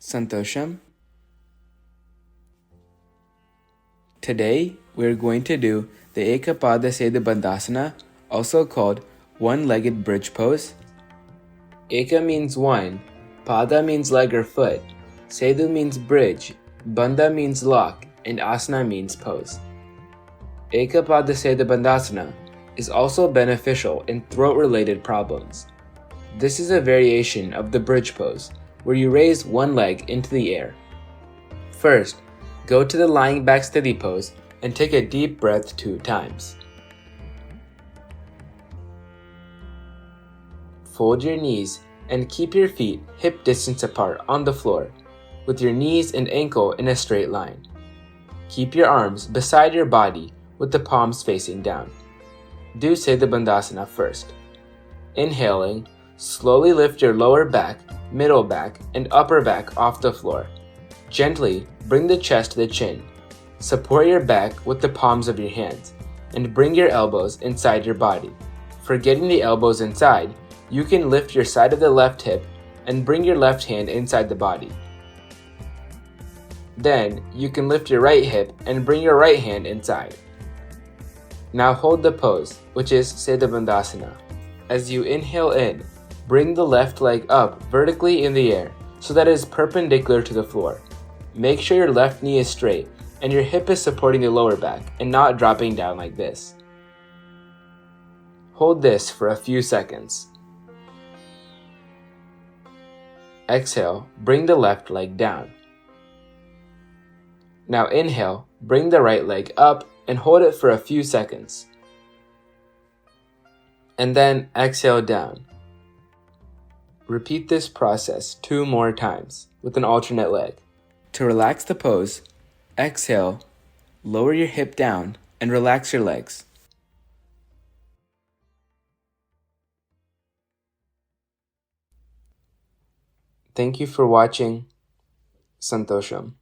Santosham. Today, we're going to do the Ekapada Setu Bandhasana, also called one-legged bridge pose. Eka means one, Pada means leg or foot, Setu means bridge, Bandha means lock, and Asana means pose. Ekapada Setu Bandhasana is also beneficial in throat-related problems. This is a variation of the bridge pose, where you raise one leg into the air. First, go to the lying back steady pose and take a deep breath 2 times. Fold your knees and keep your feet hip distance apart on the floor, with your knees and ankle in a straight line. Keep your arms beside your body with the palms facing down. Do Setu Bandhasana first. Inhaling, slowly lift your lower back, middle back, and upper back off the floor. Gently bring the chest to the chin. Support your back with the palms of your hands, and bring your elbows inside your body. For getting the elbows inside, you can lift your side of the left hip and bring your left hand inside the body. Then, you can lift your right hip and bring your right hand inside. Now hold the pose, which is Setu Bandhasana. As you inhale in, bring the left leg up vertically in the air so that it is perpendicular to the floor. Make sure your left knee is straight and your hip is supporting the lower back and not dropping down like this. Hold this for a few seconds. Exhale, bring the left leg down. Now inhale, bring the right leg up and hold it for a few seconds. And then exhale down. Repeat this process 2 more times with an alternate leg. To relax the pose, exhale, lower your hip down, and relax your legs. Thank you for watching. Santosham.